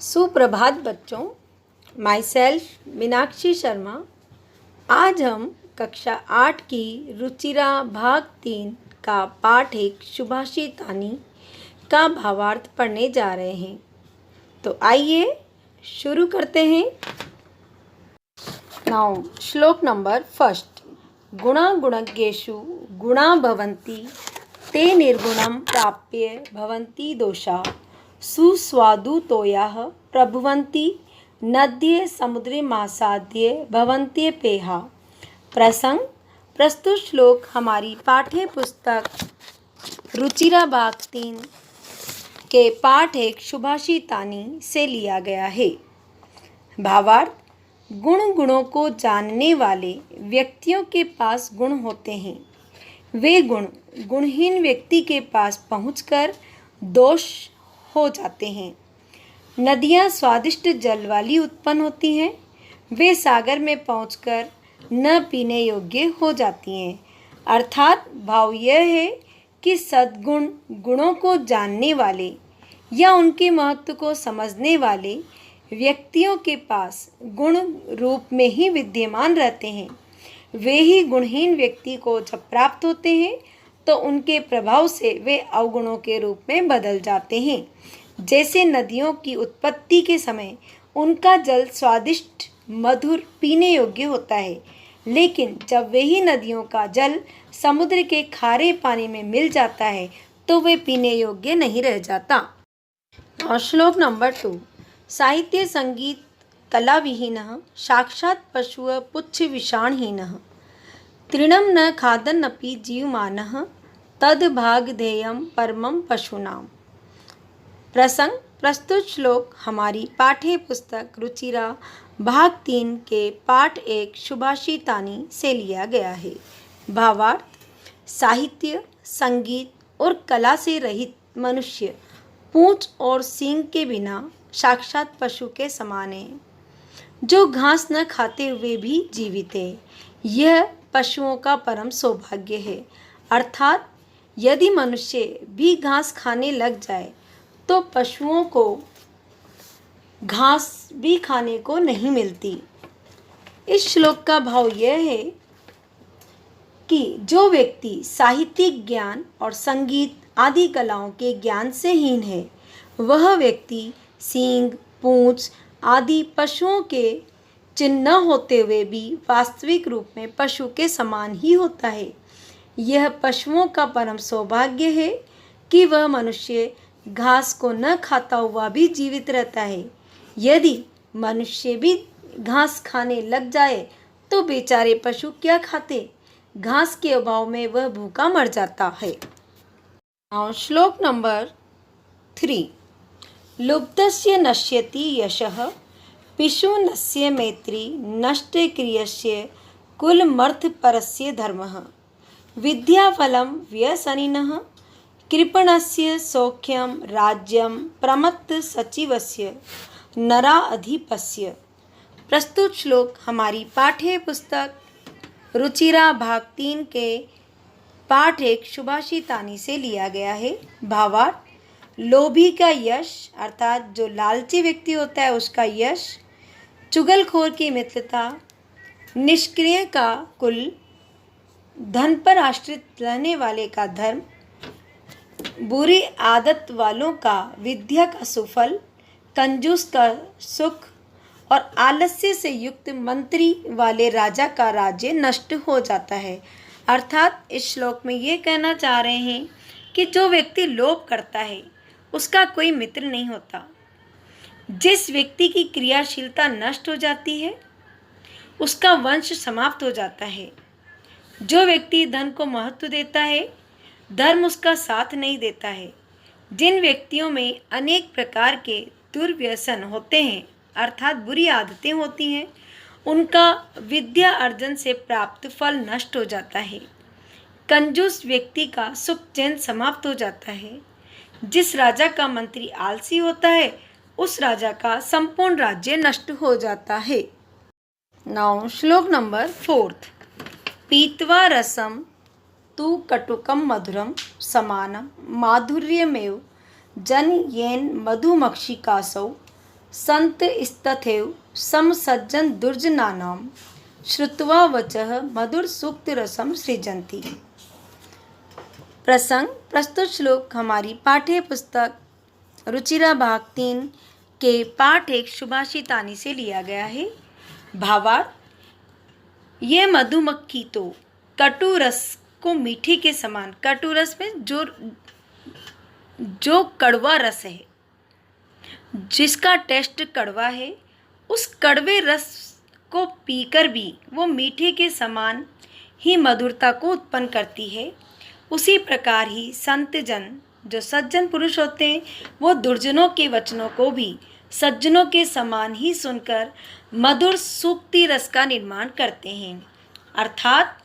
सुप्रभात बच्चों। My self Meenakshi Sharma. आज हम कक्षा 8 की रुचिरा भाग 3 का पाठ 1 सुभाषितानी का भावार्थ पढ़ने जा रहे हैं। तो आइए शुरू करते हैं। नाउ श्लोक नंबर 1। गुणा गुणज्ञेषु गुणा भवन्ति ते निर्गुणं प्राप्य भवन्ति दोषा सुस्वादुतोयाः प्रभवन्ति नद्ये समुद्रे मासाद्ये भवन्त्यपेहा। प्रसंग प्रस्तुत श्लोक हमारी पाठ्य पुस्तक रुचिरा भाग 3 के पाठ 1 सुभाषितानी से लिया गया है। भावार्थ: गुण गुणों को जानने वाले व्यक्तियों के पास गुण होते हैं। वे गुण गुणहीन व्यक्ति के पास पहुंचकर दोष हो जाते हैं। नदियाँ स्वादिष्ट जल वाली उत्पन्न होती हैं। वे सागर में पहुंचकर न पीने योग्य हो जाती हैं। अर्थात भाव यह है कि सद्गुण गुणों को जानने वाले या उनके महत्व को समझने वाले व्यक्तियों के पास गुण रूप में ही विद्यमान रहते हैं। वे ही गुणहीन व्यक्ति को जब प्राप्त होते हैं तो उनके प्रभाव से वे अवगुणों के रूप में बदल जाते हैं। जैसे नदियों की उत्पत्ति के समय उनका जल स्वादिष्ट मधुर पीने योग्य होता है, लेकिन जब वही नदियों का जल समुद्र के खारे पानी में मिल जाता है तो वे पीने योग्य नहीं रह जाता। और श्लोक नंबर 2। साहित्य संगीत कला विहीनः साक्षात् पशुः पुच्छ विषाणहीनः तृणं न खादन्नपि जीवमानः तद्भागधेयं परमं पशूनाम्। प्रसंग प्रस्तुत श्लोक हमारी पाठ्य पुस्तक रुचिरा भाग 3 के पाठ 1 सुभाषितानी से लिया गया है। भावार्थ: साहित्य संगीत और कला से रहित मनुष्य पूंछ और सींग के बिना साक्षात पशु के समान है, जो घास न खाते हुए भी जीवित है। यह पशुओं का परम सौभाग्य है। अर्थात यदि मनुष्य भी घास खाने लग जाए तो पशुओं को घास भी खाने को नहीं मिलती। इस श्लोक का भाव यह है कि जो व्यक्ति साहित्यिक ज्ञान और संगीत आदि कलाओं के ज्ञान से हीन है, वह व्यक्ति सींग पूंछ आदि पशुओं के चिन्ह न होते हुए भी वास्तविक रूप में पशु के समान ही होता है। यह पशुओं का परम सौभाग्य है कि वह मनुष्य घास को न खाता हुआ भी जीवित रहता है। यदि मनुष्य भी घास खाने लग जाए तो बेचारे पशु क्या खाते? घास के अभाव में वह भूखा मर जाता है। और श्लोक नंबर 3। लुब्धस्य नश्यति यशः पिशुनस्य मैत्री नष्टे क्रियस्य कुलमर्थपरस्य धर्मः विद्याफलं व्यसनिनः कृपणस्य सौख्यं राज्यं प्रमत्त सचिवस्य नराधिपस्य। प्रस्तुत श्लोक हमारी पाठ्य पुस्तक रुचिरा भाग 3 के पाठ 1 सुभाषितानी से लिया गया है। भावार्थ: लोभी का यश अर्थात जो लालची व्यक्ति होता है उसका यश, चुगलखोर की मित्रता, निष्क्रिय का कुल, धन पर आश्रित रहने वाले का धर्म, बुरी आदत वालों का विद्या का सुफल, कंजूस का सुख और आलस्य से युक्त मंत्री वाले राजा का राज्य नष्ट हो जाता है। अर्थात इस श्लोक में ये कहना चाह रहे हैं कि जो व्यक्ति लोभ करता है उसका कोई मित्र नहीं होता। जिस व्यक्ति की क्रियाशीलता नष्ट हो जाती है उसका वंश समाप्त हो जाता है। जो व्यक्ति धन को महत्व देता है, धर्म उसका साथ नहीं देता है। जिन व्यक्तियों में अनेक प्रकार के दुर्व्यसन होते हैं अर्थात बुरी आदतें होती हैं, उनका विद्या अर्जन से प्राप्त फल नष्ट हो जाता है। कंजूस व्यक्ति का सुख चैन समाप्त हो जाता है। जिस राजा का मंत्री आलसी होता है उस राजा का संपूर्ण राज्य नष्ट हो जाता है। नाउ श्लोक नंबर 4। पीत्वा रसम तु कटुकम मधुरम समानम माधुर्यमेव जन येन मधुमक्षिकासौ संत स्तथैव सम सज्जन दुर्जनानां श्रुत्वा वचः मधुर सूक्त रसम सृजन्ति। प्रसंग प्रस्तुत श्लोक हमारी पाठ्य पुस्तक रुचिरा भाग 3 के पाठ 1 सुभाषितानी से लिया गया है। भावार्थ, ये मधुमक्खी तो कटु रस को मीठे के समान, कटु रस में जो कड़वा रस है, जिसका टेस्ट कड़वा है, उस कड़वे रस को पीकर भी वो मीठे के समान ही मधुरता को उत्पन्न करती है। उसी प्रकार ही संत जन, जो सज्जन पुरुष होते हैं, वो दुर्जनों के वचनों को भी सज्जनों के समान ही सुनकर मधुर सूक्ति रस का निर्माण करते हैं। अर्थात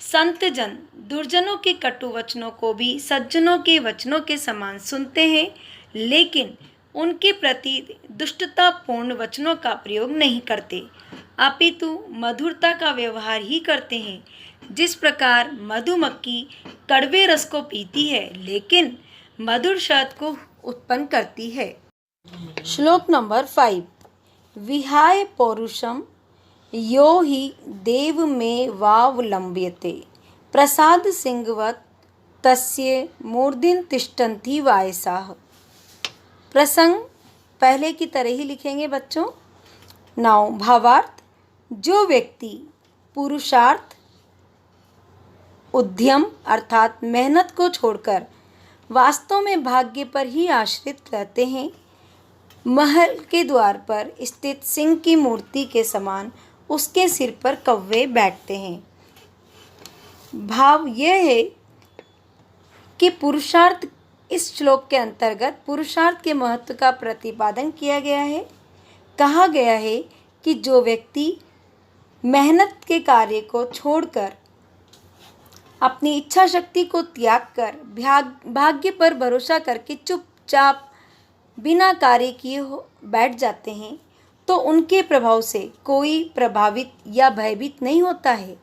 संत जन दुर्जनों के कटु वचनों को भी सज्जनों के वचनों के समान सुनते हैं, लेकिन उनके प्रति दुष्टतापूर्ण वचनों का प्रयोग नहीं करते, अपितु मधुरता का व्यवहार ही करते हैं। जिस प्रकार मधुमक्खी कड़वे रस को पीती है, लेकिन मधुर शब्द को उत्पन्न करती है। श्लोक नंबर 5। विहाय पौरुषम यो हि देव में वावलंब्यते प्रसाद सिंहवत तस्य मूर्धिन तिष्ठन्ति वायसाः। प्रसंग पहले की तरह ही लिखेंगे बच्चों। नाउ भावार्थ, जो व्यक्ति पुरुषार्थ, उद्यम अर्थात मेहनत को छोड़कर वास्तव में भाग्य पर ही आश्रित रहते हैं, महल के द्वार पर स्थित सिंह की मूर्ति के समान उसके सिर पर कौवे बैठते हैं। भाव यह है कि पुरुषार्थ, इस श्लोक के अंतर्गत पुरुषार्थ के महत्व का प्रतिपादन किया गया है। कहा गया है कि जो व्यक्ति मेहनत के कार्य को छोड़कर अपनी इच्छा शक्ति को त्याग कर भाग्य पर भरोसा करके चुपचाप बिना कार्य किए बैठ जाते हैं, तो उनके प्रभाव से कोई प्रभावित या भयभीत नहीं होता है।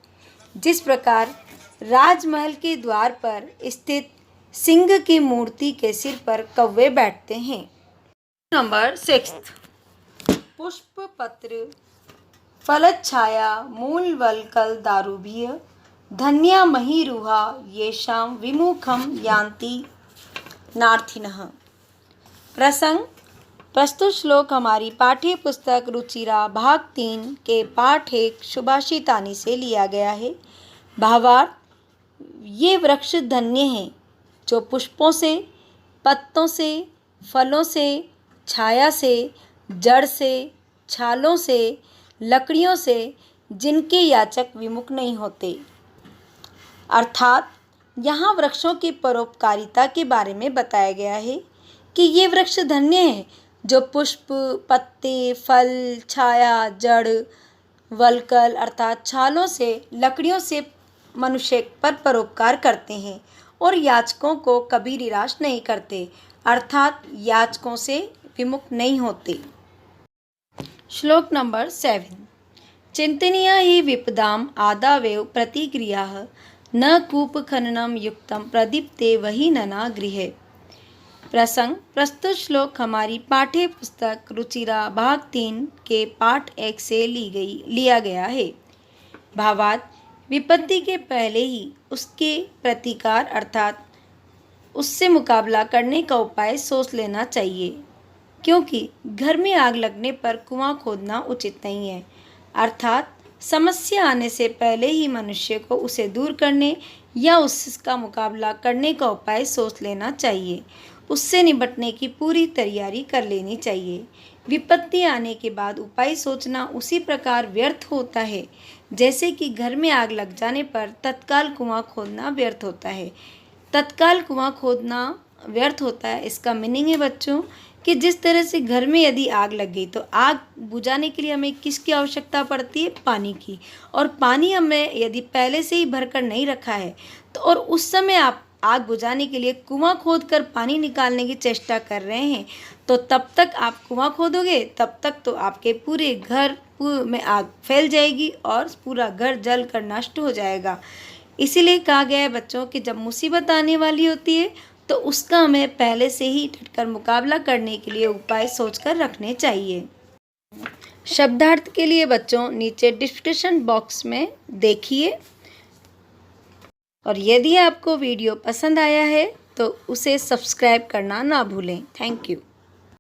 जिस प्रकार राजमहल के द्वार पर स्थित सिंह की मूर्ति के सिर पर कौवे बैठते हैं। नंबर 6। पुष्प पत्र फलच्छाया मूल वल्कल दारुभ्य धन्या महीरुहा येषां विमुखम यान्ति नार्थिनः। प्रसंग प्रस्तुत श्लोक हमारी पाठ्य पुस्तक रुचिरा भाग 3 के पाठ 1 सुभाषितानी से लिया गया है। भावार्थ, ये वृक्ष धन्य हैं जो पुष्पों से, पत्तों से, फलों से, छाया से, जड़ से, छालों से, लकड़ियों से, जिनके याचक विमुख नहीं होते। अर्थात यहाँ वृक्षों की परोपकारिता के बारे में बताया गया है कि ये वृक्ष धन्य हैं जो पुष्प, पत्ते, फल, छाया, जड़, वल्कल अर्थात छालों से, लकड़ियों से मनुष्य पर परोपकार करते हैं और याचकों को कभी निराश नहीं करते, अर्थात याचकों से विमुख नहीं होते। श्लोक नंबर 7। चिंतनीया हि विपदाम आदावेव प्रतिक्रियाः न कूपखननम युक्तम प्रदीप्ते वही नना गृहे। प्रसंग प्रस्तुत श्लोक हमारी पाठ्य पुस्तक रुचिरा भाग 3 के पाठ 1 से लिया गया है। भावार्थ, विपत्ति के पहले ही उसके प्रतिकार अर्थात उससे मुकाबला करने का उपाय सोच लेना चाहिए, क्योंकि घर में आग लगने पर कुआं खोदना उचित नहीं है। अर्थात समस्या आने से पहले ही मनुष्य को उसे दूर करने या उसका मुकाबला करने का उपाय सोच लेना चाहिए, उससे निपटने की पूरी तैयारी कर लेनी चाहिए। विपत्ति आने के बाद उपाय सोचना उसी प्रकार व्यर्थ होता है जैसे कि घर में आग लग जाने पर तत्काल कुआं खोदना व्यर्थ होता है। तत्काल कुआं खोदना व्यर्थ होता है, इसका मीनिंग है बच्चों कि जिस तरह से घर में यदि आग लग गई तो आग बुझाने के लिए हमें किसकी आवश्यकता पड़ती है? पानी की। और पानी हमें यदि पहले से ही भरकर नहीं रखा है तो और उस समय आप आग बुझाने के लिए कुआं खोदकर पानी निकालने की चेष्टा कर रहे हैं, तो तब तक आप कुआं खोदोगे तब तक तो आपके पूरे घर में आग फैल जाएगी और पूरा घर जल कर नष्ट हो जाएगा। इसीलिए कहा गया है बच्चों कि जब मुसीबत आने वाली होती है तो उसका हमें पहले से ही डटकर मुकाबला करने के लिए उपाय सोचकर रखने चाहिए। शब्दार्थ के लिए बच्चों नीचे डिस्क्रिप्शन बॉक्स में देखिए, और यदि आपको वीडियो पसंद आया है तो उसे सब्सक्राइब करना ना भूलें। Thank you.